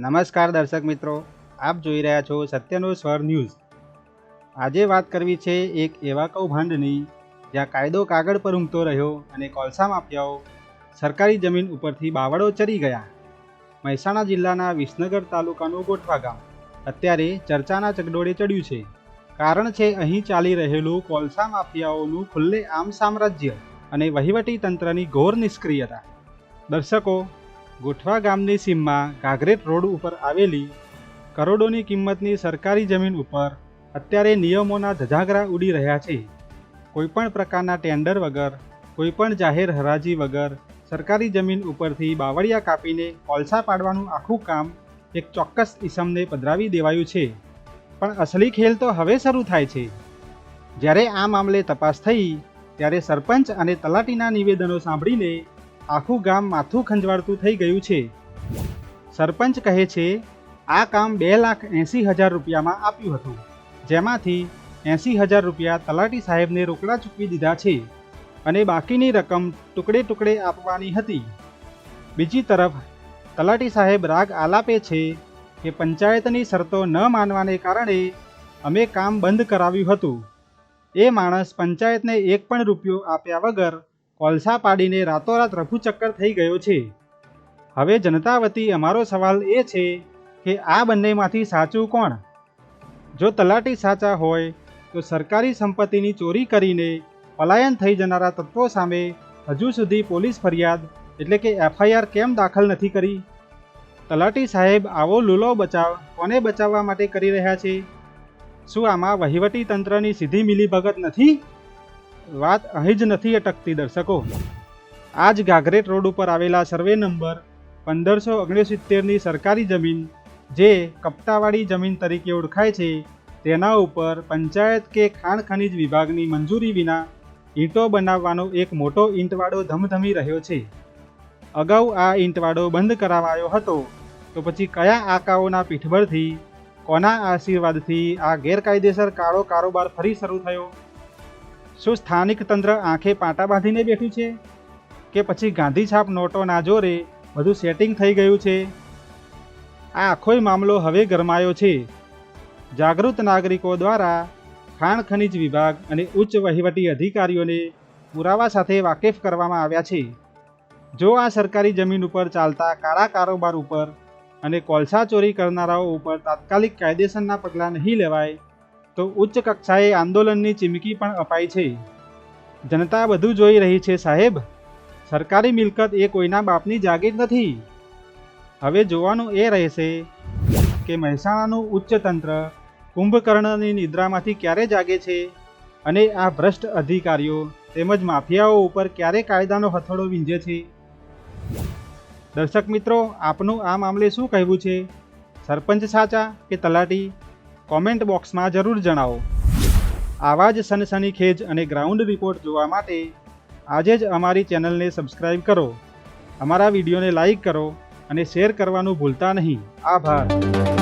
નમસ્કાર દર્શક મિત્રો, આપ જોઈ રહ્યા છો સત્યનો સ્વર ન્યૂઝ। આજે વાત કરવી છે એક એવા કૌભાંડની જ્યાં કાયદો કાગળ પર ઊંઘતો રહ્યો અને કોલસા માફિયાઓ સરકારી જમીન ઉપરથી બાવળો ચરી ગયા। મહેસાણા જિલ્લાના વિસનગર તાલુકાનું ગોઠવા ગામ અત્યારે ચર્ચાના ચકડોળે ચડ્યું છે। કારણ છે અહીં ચાલી રહેલું કોલસા માફિયાઓનું ખુલ્લેઆમ સામ્રાજ્ય અને વહીવટી તંત્રની ઘોર નિષ્ક્રિયતા। દર્શકો, ગોઠવા ગામની સીમમાં ઘાઘરેટ રોડ ઉપર આવેલી કરોડોની કિંમતની સરકારી જમીન ઉપર અત્યારે નિયમોના ધજાગરા ઉડી રહ્યા છે। કોઈપણ પ્રકારના ટેન્ડર વગર, કોઈપણ જાહેર હરાજી વગર સરકારી જમીન ઉપરથી બાવળિયા કાપીને કોલસા પાડવાનું આખું કામ એક ચોક્કસ ઇસમને પધરાવી દેવાયું છે। પણ અસલી ખેલ તો હવે શરૂ થાય છે। જ્યારે આ મામલે તપાસ થઈ ત્યારે સરપંચ અને તલાટીના નિવેદનો સાંભળીને આખું ગામ માથું ખંજવાળતું થઈ ગયું છે। સરપંચ કહે છે, આ કામ 2,80,000 રૂપિયામાં આપ્યું હતું, જેમાંથી 80,000 રૂપિયા તલાટી સાહેબને રોકડા ચૂકવી દીધા છે અને બાકીની રકમ ટુકડે ટુકડે આપવાની હતી। બીજી તરફ તલાટી સાહેબ રાગ આલાપે છે કે પંચાયતની શરતો ન માનવાને કારણે અમે કામ બંધ કરાવ્યું હતું। એ માણસ પંચાયતને એક પણ રૂપિયો આપ્યા વગર કોલસા પાડીને રાતોરાત રફુચક્કર થઈ ગયો છે। હવે જનતા વતી અમારો સવાલ એ છે કે આ બંનેમાંથી સાચું કોણ? જો તલાટી સાચા હોય તો સરકારી સંપત્તિની ચોરી કરીને પલાયન થઈ જનારા તત્વો સામે હજુ સુધી પોલીસ ફરિયાદ એટલે કે FIR કેમ દાખલ નથી કરી? તલાટી સાહેબ આવો લૂલો બચાવ કોને બચાવવા માટે કરી રહ્યા છે? શું આમાં વહીવટી તંત્રની સીધી મિલીભગત નથી? વાત અહીં જ નથી અટકતી દર્શકો। આજ ઘાઘરેટ રોડ ઉપર આવેલા સર્વે નંબર 1569ની સરકારી જમીન જે કપટાવાળી જમીન તરીકે ઓળખાય છે, તેના ઉપર પંચાયત કે ખાણ ખનીજ વિભાગની મંજૂરી વિના ઈંટો બનાવવાનો એક મોટો ઈંટવાડો ધમધમી રહ્યો છે। અગાઉ આ ઈંટવાડો બંધ કરાવાયો હતો, તો પછી કયા આકાઓના પીઠબળથી, કોના આશીર્વાદથી આ ગેરકાયદેસર કાળો કારોબાર ફરી શરૂ થયો? શું સ્થાનિક તંત્ર આંખે પાટા બાંધીને બેઠું છે કે પછી ગાંધીછાપ નોટોના જોરે બધું સેટિંગ થઈ ગયું છે? આ આખોય મામલો હવે ગરમાયો છે। જાગૃત નાગરિકો દ્વારા ખાણ ખનીજ વિભાગ અને ઉચ્ચ વહીવટી અધિકારીઓને પુરાવા સાથે વાકેફ કરવામાં આવ્યા છે। જો આ સરકારી જમીન ઉપર ચાલતા કાળા કારોબાર ઉપર અને કોલસા ચોરી કરનારાઓ ઉપર તાત્કાલિક કાયદેસરના પગલાં નહીં લેવાય તો ઉચ્ચ કક્ષાએ આંદોલનની ચીમકી પણ અપાઈ છે। જનતા બધું જોઈ રહી છે સાહેબ। સરકારી મિલકત એ કોઈના બાપની જાગીર નથી। હવે જોવાનું એ રહેશે કે મહેસાણાનું ઉચ્ચ તંત્ર કુંભકર્ણની નિદ્રામાંથી ક્યારે જાગે છે અને આ ભ્રષ્ટ અધિકારીઓ તેમજ માફિયાઓ ઉપર ક્યારે કાયદાનો હથોડો વીંઝે છે। દર્શક મિત્રો, આપનું આ મામલે શું કહેવું છે? સરપંચ સાચા કે તલાટી? કોમેન્ટ બોક્સમાં જરૂર જણાવો। આવા જ સનસનીખેજ અને ગ્રાઉન્ડ રિપોર્ટ જોવા માટે આજે જ અમારી ચેનલને સબસ્ક્રાઈબ કરો, અમારા વિડીયોને લાઈક કરો અને શેર કરવાનું ભૂલતા નહીં। આભાર।